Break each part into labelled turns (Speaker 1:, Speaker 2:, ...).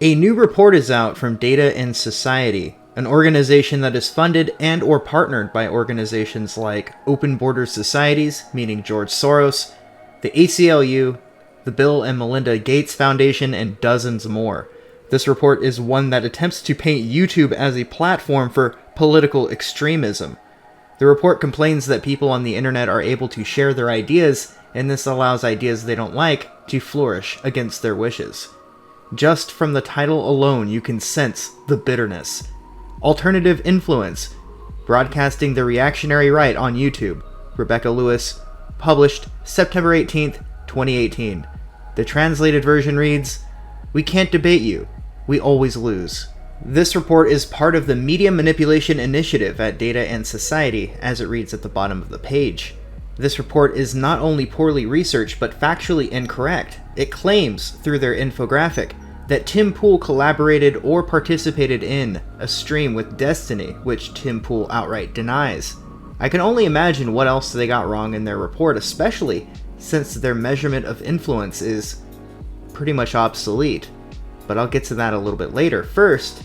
Speaker 1: A new report is out from Data and Society, an organization that is funded and or partnered by organizations like Open Borders Societies, meaning George Soros, the ACLU, the Bill and Melinda Gates Foundation, and dozens more. This report is one that attempts to paint YouTube as a platform for political extremism. The report complains that people on the internet are able to share their ideas, and this allows ideas they don't like to flourish against their wishes. Just from the title alone, you can sense the bitterness. Alternative Influence, broadcasting the reactionary right on YouTube. Rebecca Lewis, published September 18th, 2018. The translated version reads, "We can't debate you. We always lose." This report is part of the Media Manipulation Initiative at Data and Society, as it reads at the bottom of the page. This report is not only poorly researched, but factually incorrect. It claims, through their infographic, that Tim Pool collaborated or participated in a stream with Destiny, which Tim Pool outright denies. I can only imagine what else they got wrong in their report, especially since their measurement of influence is pretty much obsolete. But I'll get to that a little bit later. First,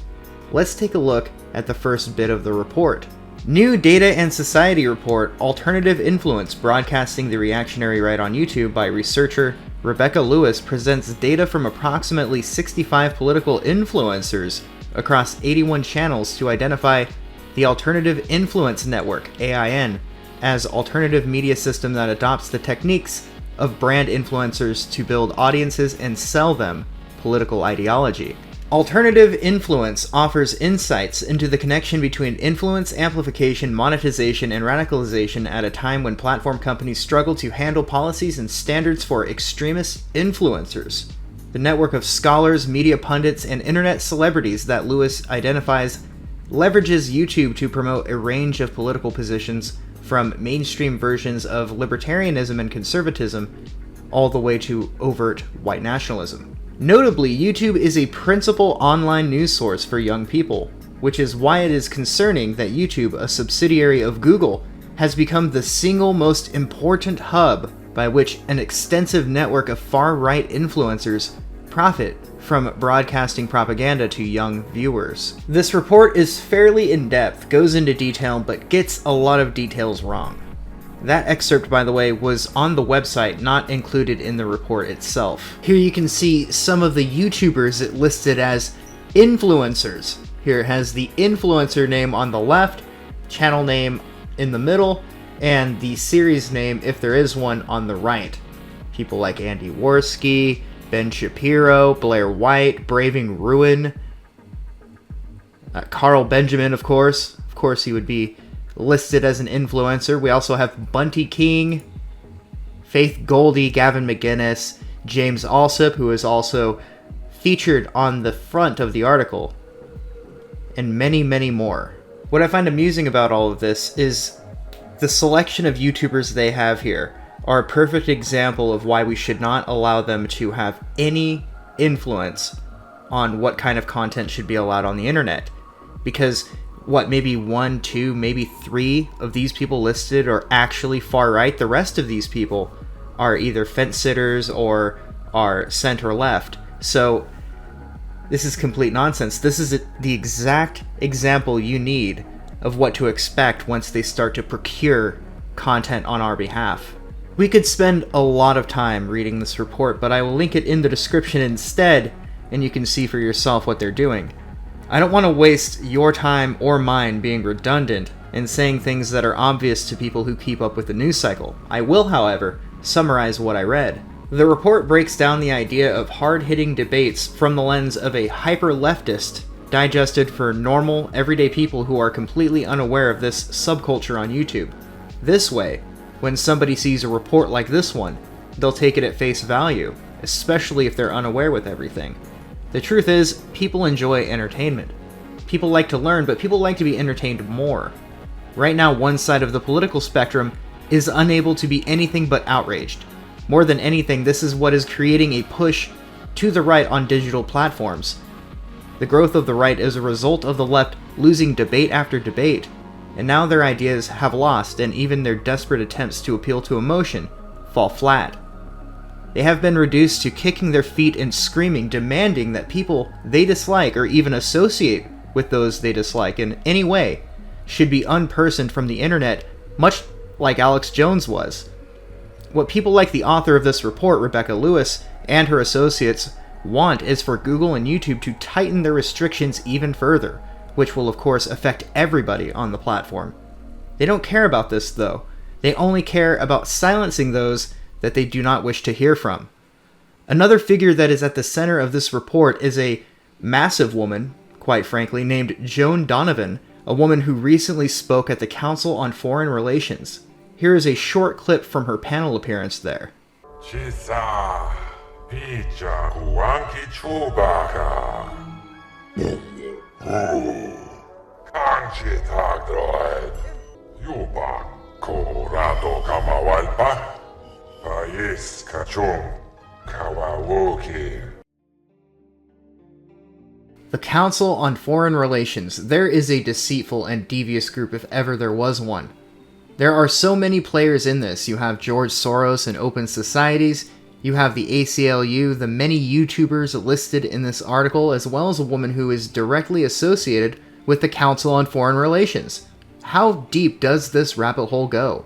Speaker 1: let's take a look at the first bit of the report. New Data and Society report, Alternative Influence, broadcasting the reactionary right on YouTube, by researcher Rebecca Lewis, presents data from approximately 65 political influencers across 81 channels to identify the Alternative Influence Network, AIN, as alternative media system that adopts the techniques of brand influencers to build audiences and sell them political ideology. Alternative Influence offers insights into the connection between influence amplification, monetization, and radicalization at a time when platform companies struggle to handle policies and standards for extremist influencers. The network of scholars, media pundits, and internet celebrities that Lewis identifies leverages YouTube to promote a range of political positions, from mainstream versions of libertarianism and conservatism all the way to overt white nationalism. Notably, YouTube is a principal online news source for young people, which is why it is concerning that YouTube, a subsidiary of Google, has become the single most important hub by which an extensive network of far-right influencers profit from broadcasting propaganda to young viewers. This report is fairly in-depth, goes into detail, but gets a lot of details wrong. That excerpt, by the way, was on the website, not included in the report itself. Here you can see some of the YouTubers it listed as influencers. Here it has the influencer name on the left, channel name in the middle, and the series name, if there is one, on the right. People like Andy Worski, Ben Shapiro, Blair White, Braving Ruin, Carl Benjamin, of course. Of course, he would be listed as an influencer. We also have Bunty King, Faith Goldie, Gavin McGinnis, James Alsop, who is also featured on the front of the article, and many, many more. What I find amusing about all of this is the selection of YouTubers they have here are a perfect example of why we should not allow them to have any influence on what kind of content should be allowed on the internet. Because maybe 1, 2, maybe 3 of these people listed are actually far right. The rest of these people are either fence sitters or are center left. So this is complete nonsense. This is the exact example you need of what to expect once they start to procure content on our behalf. We could spend a lot of time reading this report, but I will link it in the description instead, and you can see for yourself what they're doing. I don't want to waste your time or mine being redundant and saying things that are obvious to people who keep up with the news cycle. I will, however, summarize what I read. The report breaks down the idea of hard-hitting debates from the lens of a hyper-leftist, digested for normal, everyday people who are completely unaware of this subculture on YouTube. This way, when somebody sees a report like this one, they'll take it at face value, especially if they're unaware with everything. The truth is, people enjoy entertainment. People like to learn, but people like to be entertained more. Right now, one side of the political spectrum is unable to be anything but outraged. More than anything, this is what is creating a push to the right on digital platforms. The growth of the right is a result of the left losing debate after debate, and now their ideas have lost, and even their desperate attempts to appeal to emotion fall flat. They have been reduced to kicking their feet and screaming, demanding that people they dislike or even associate with those they dislike in any way should be unpersoned from the internet, much like Alex Jones was. What people like the author of this report, Rebecca Lewis, and her associates want is for Google and YouTube to tighten their restrictions even further, which will of course affect everybody on the platform. They don't care about this though. They only care about silencing those that they do not wish to hear from. Another figure that is at the center of this report is a massive woman, quite frankly, named Joan Donovan, a woman who recently spoke at the Council on Foreign Relations. Here is a short clip from her panel appearance there. The Council on Foreign Relations. There is a deceitful and devious group if ever there was one. There are so many players in this. You have George Soros and Open Societies, you have the ACLU, the many YouTubers listed in this article, as well as a woman who is directly associated with the Council on Foreign Relations. How deep does this rabbit hole go?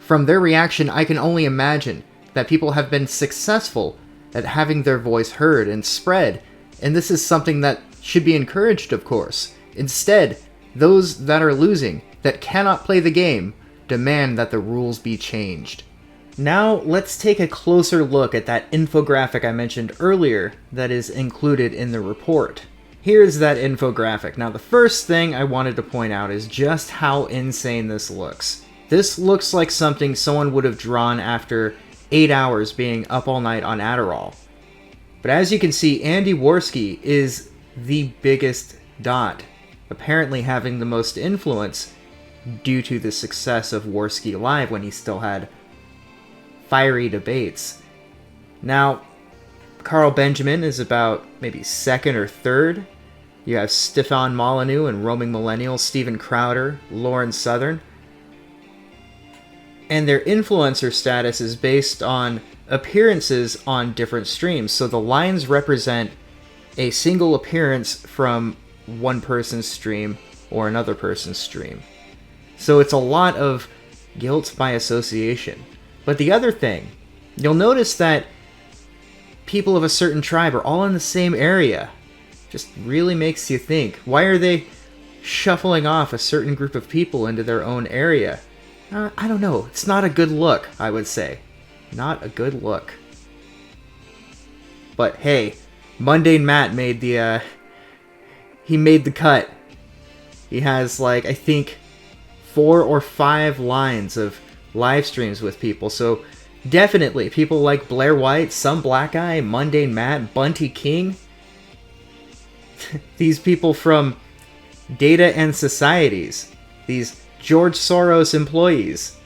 Speaker 1: From their reaction, I can only imagine that people have been successful at having their voice heard and spread, and this is something that should be encouraged, of course. Instead, those that are losing, that cannot play the game, demand that the rules be changed. Now, let's take a closer look at that infographic I mentioned earlier that is included in the report. Here's that infographic. Now, the first thing I wanted to point out is just how insane this looks. This looks like something someone would have drawn after 8 hours being up all night on Adderall. But as you can see, Andy Worski is the biggest dot, apparently having the most influence due to the success of Worski Live when he still had fiery debates. Now, Carl Benjamin is about maybe second or third. You have Stefan Molyneux and Roaming Millennial, Steven Crowder, Lauren Southern. And their influencer status is based on appearances on different streams. So the lines represent a single appearance from one person's stream or another person's stream. So it's a lot of guilt by association. But the other thing, you'll notice that people of a certain tribe are all in the same area. Just really makes you think, why are they shuffling off a certain group of people into their own area? I don't know. It's not a good look, I would say. Not a good look. But hey, Mundane Matt made the, he made the cut. He has, like, I think 4 or 5 lines of live streams with people, so definitely people like Blair White, Some Black Guy, Mundane Matt, Bunty King, these people from Data and Societies, these George Soros employees,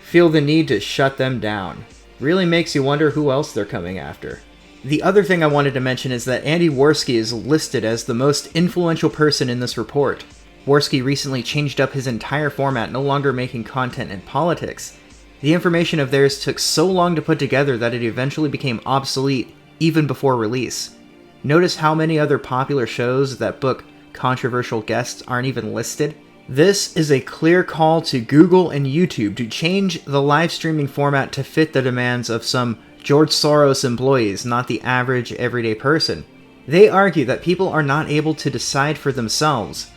Speaker 1: feel the need to shut them down. Really makes you wonder who else they're coming after. The other thing I wanted to mention is that Andy Worski is listed as the most influential person in this report. Worski recently changed up his entire format, no longer making content in politics. The information of theirs took so long to put together that it eventually became obsolete even before release. Notice how many other popular shows that book controversial guests aren't even listed? This is a clear call to Google and YouTube to change the live streaming format to fit the demands of some George Soros employees, not the average everyday person. They argue that people are not able to decide for themselves,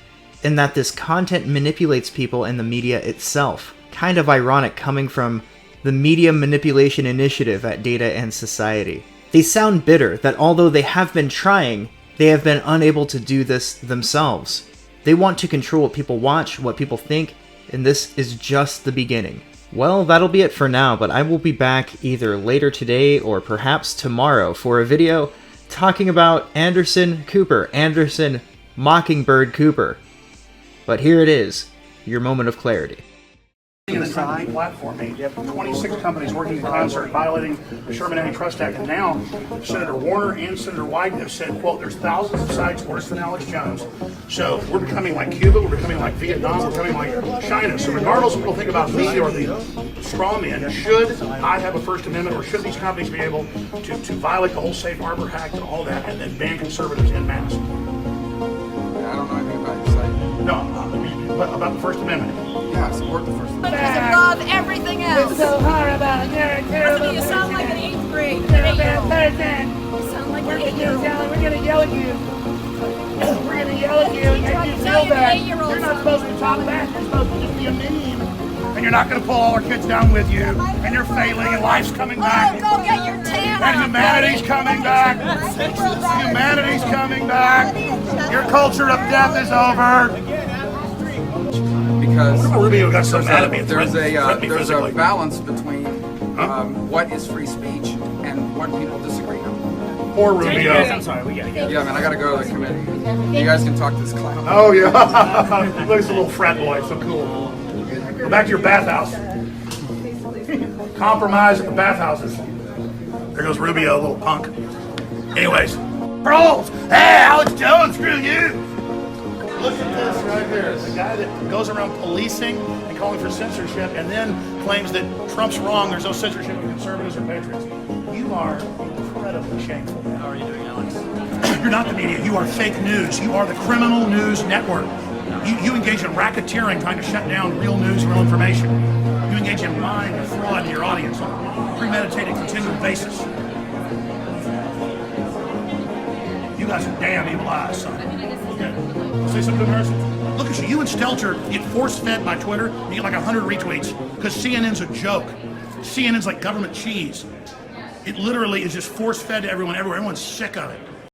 Speaker 1: and that this content manipulates people and the media itself. Kind of ironic coming from the Media Manipulation Initiative at Data and Society. They sound bitter that although they have been trying, they have been unable to do this themselves. They want to control what people watch, what people think, and this is just the beginning. Well, that'll be it for now, but I will be back either later today or perhaps tomorrow for a video talking about Anderson Cooper, Anderson Mockingbird Cooper. But here it is, your moment of clarity.
Speaker 2: In the platform, you have 26 companies working in concert, violating the Sherman Antitrust Act, and now Senator Warner and Senator Wyden have said, quote, there's thousands of sites worse than Alex Jones. So we're becoming like Cuba, we're becoming like Vietnam, we're becoming like China. So regardless of what people think about me or the straw man, should I have a First Amendment, or should these companies be able to violate the whole Safe Harbor Act and all that, and then ban conservatives en masse?
Speaker 3: I don't know anything about your site.
Speaker 2: No, but about the First Amendment.
Speaker 3: Yeah, I support the First Amendment.
Speaker 4: Countries above everything else.
Speaker 5: It's so hard about it. You're a terrible
Speaker 4: You sound like an
Speaker 5: person.
Speaker 4: 8th grade.
Speaker 5: You're a bad person.
Speaker 4: You sound like
Speaker 5: We're
Speaker 4: an
Speaker 5: gonna
Speaker 4: 8-year-old.
Speaker 5: yell at you. We're gonna yell at you and make you feel bad. You're not supposed to talk back. You're supposed to just be a meme.
Speaker 2: And you're not going to pull all our kids down with you, and you're failing, and life's coming back,
Speaker 4: Oh, go get your tan.
Speaker 2: and humanity's coming back. Humanity's coming back. Your culture of death is over.
Speaker 3: Because
Speaker 2: Rubio got so mad at me.
Speaker 3: there's a
Speaker 2: physically.
Speaker 3: balance between what is free speech and what people disagree on.
Speaker 2: Poor Rubio.
Speaker 6: I'm sorry, we gotta go.
Speaker 3: Yeah, man, I gotta go to the committee. You guys can talk to this clown.
Speaker 2: Oh yeah, looks like a little frat boy. So cool. Go back to your bathhouse. Compromise at the bathhouses. There goes Rubio, little punk. Anyways, trolls. Hey, Alex Jones, screw you. Look at this right here. The guy that goes around policing and calling for censorship, and then claims that Trump's wrong. There's no censorship of conservatives or patriots. You are incredibly shameful.
Speaker 6: How are you doing, Alex?
Speaker 2: You're not the media. You are fake news. You are the criminal news network. You engage in racketeering, trying to shut down real news, real information. You engage in lying and fraud to your audience on a premeditated, continual basis. You got some damn evil eyes, son. Say something embarrassing? Look at you. You and Stelter get force-fed by Twitter. You get like 100 retweets because CNN's a joke. CNN's like government cheese. It literally is just force-fed to everyone everywhere. Everyone's sick of it.